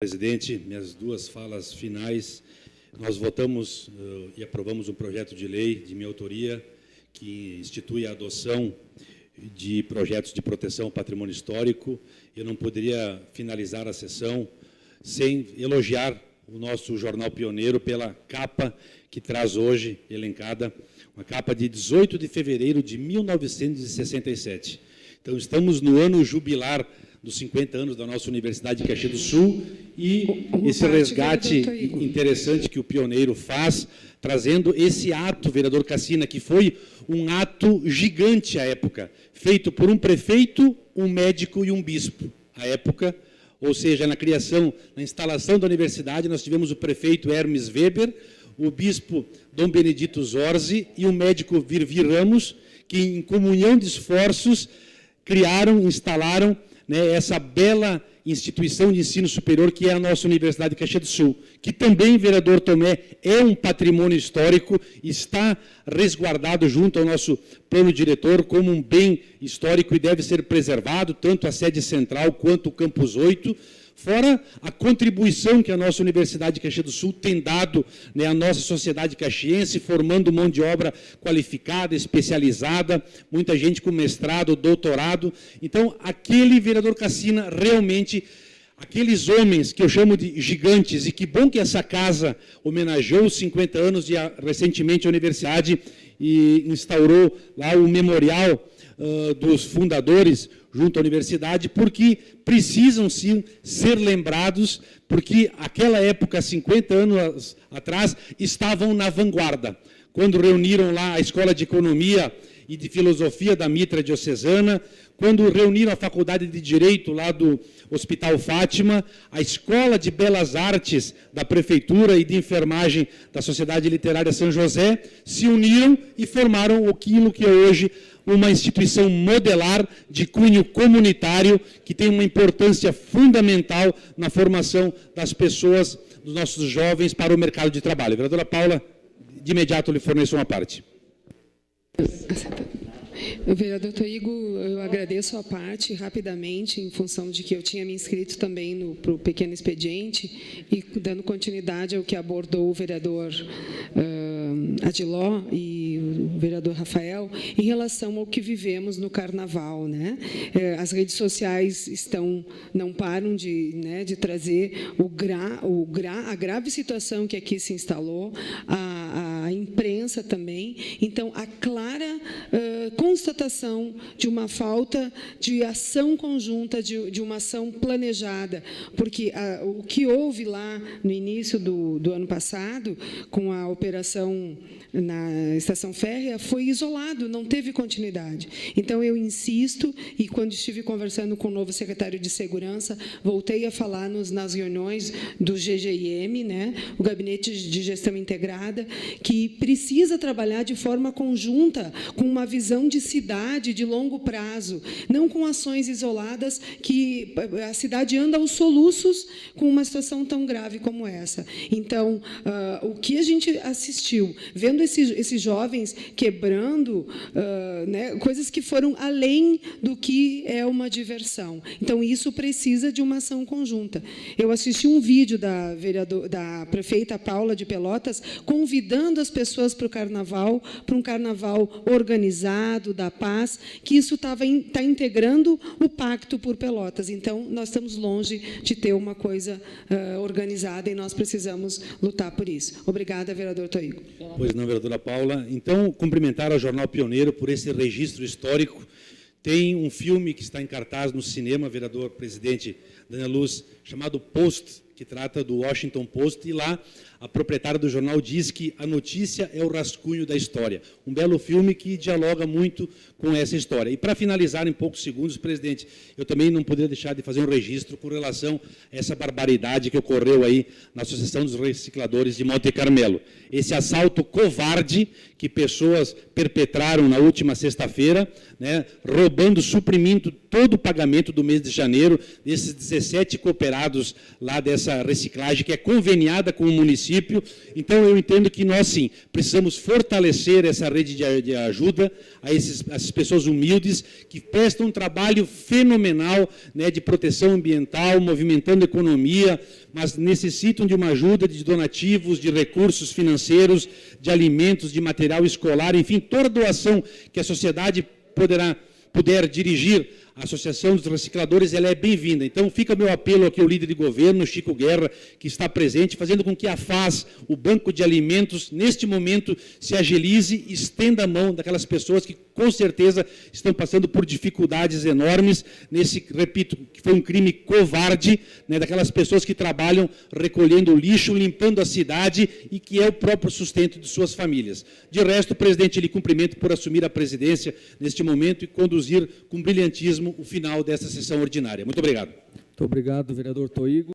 Presidente, minhas duas falas finais, nós votamos e aprovamos um projeto de lei de minha autoria que institui a adoção de projetos de proteção ao patrimônio histórico. Eu não poderia finalizar a sessão sem elogiar o nosso jornal pioneiro pela capa que traz hoje, elencada, uma capa de 18 de fevereiro de 1967. Então, estamos no ano jubilar dos 50 anos da nossa Universidade de Caxias do Sul, e esse resgate interessante que o pioneiro faz, trazendo esse ato, vereador Cassina, que foi um ato gigante à época, feito por um prefeito, um médico e um bispo. À época, ou seja, na criação, na instalação da universidade, nós tivemos o prefeito Hermes Weber, o bispo Dom Benedito Zorzi e o médico Virvi Ramos, que em comunhão de esforços criaram, instalaram essa bela instituição de ensino superior que é a nossa Universidade de Caxias do Sul, que também, vereador Tomé, é um patrimônio histórico, está resguardado junto ao nosso plano diretor como um bem histórico e deve ser preservado, tanto a sede central quanto o Campus 8, fora a contribuição que a nossa Universidade de Caxias do Sul tem dado à nossa sociedade caxiense, formando mão de obra qualificada, especializada, muita gente com mestrado, doutorado. Então, aquele vereador Cassina, realmente, aqueles homens que eu chamo de gigantes, e que bom que essa casa homenageou os 50 anos e recentemente a universidade e instaurou lá o memorial dos fundadores junto à universidade, porque precisam, sim, ser lembrados, porque aquela época, 50 anos atrás, estavam na vanguarda, quando reuniram lá a Escola de Economia e de Filosofia da Mitra Diocesana, quando reuniram a Faculdade de Direito lá do Hospital Fátima, a Escola de Belas Artes da Prefeitura e de Enfermagem da Sociedade Literária São José, se uniram e formaram aquilo que é hoje uma instituição modelar de cunho comunitário, que tem uma importância fundamental na formação das pessoas, dos nossos jovens, para o mercado de trabalho. Vereadora Paula, de imediato lhe forneço uma parte. Vereador Toigo, eu agradeço a parte rapidamente, em função de que eu tinha me inscrito também para o pequeno expediente, e dando continuidade ao que abordou o vereador Adiló e o vereador Rafael, em relação ao que vivemos no Carnaval. As redes sociais não param de trazer a grave situação que aqui se instalou, a imprensa também. Então, a clara constatação de uma falta de ação conjunta, de uma ação planejada, porque o que houve lá no início do ano passado, com a operação na estação férrea, foi isolado, não teve continuidade. Então, eu insisto, e quando estive conversando com o novo secretário de Segurança, voltei a falar nas reuniões do GGIM, o Gabinete de Gestão Integrada, que precisa trabalhar de forma conjunta, com uma visão de cidade de longo prazo, não com ações isoladas, que a cidade anda aos soluços com uma situação tão grave como essa. Então, o que a gente assistiu, vendo esses jovens quebrando coisas que foram além do que é uma diversão. Então, isso precisa de uma ação conjunta. Eu assisti um vídeo da prefeita Paula de Pelotas convidando as pessoas para o carnaval, para um carnaval organizado, da paz, que isso está integrando o Pacto por Pelotas. Então, nós estamos longe de ter uma coisa organizada e nós precisamos lutar por isso. Obrigada, vereador Toigo. Pois não, vereadora Paula. Então, cumprimentar ao Jornal Pioneiro por esse registro histórico. Tem um filme que está em cartaz no cinema, vereador presidente Daniel Luz, chamado Post, que trata do Washington Post, e lá a proprietária do jornal diz que a notícia é o rascunho da história. Um belo filme que dialoga muito com essa história. E, para finalizar, em poucos segundos, presidente, eu também não poderia deixar de fazer um registro com relação a essa barbaridade que ocorreu aí na Associação dos Recicladores de Monte Carmelo. Esse assalto covarde que pessoas perpetraram na última sexta-feira, roubando, suprimindo todo o pagamento do mês de janeiro, desses 17 cooperados lá dessa essa reciclagem que é conveniada com o município. Então, eu entendo que nós, sim, precisamos fortalecer essa rede de ajuda a essas pessoas humildes que prestam um trabalho fenomenal, né, de proteção ambiental, movimentando a economia, mas necessitam de uma ajuda de donativos, de recursos financeiros, de alimentos, de material escolar, enfim, toda doação que a sociedade puder dirigir a Associação dos Recicladores, ela é bem-vinda. Então, fica o meu apelo aqui ao líder de governo, Chico Guerra, que está presente, fazendo com que a FAS, o Banco de Alimentos, neste momento, se agilize e estenda a mão daquelas pessoas que, com certeza, estão passando por dificuldades enormes, repito, que foi um crime covarde, né, daquelas pessoas que trabalham recolhendo lixo, limpando a cidade e que é o próprio sustento de suas famílias. De resto, presidente, lhe cumprimento por assumir a presidência neste momento e conduzir com brilhantismo o final desta sessão ordinária. Muito obrigado. Muito obrigado, vereador Toigo.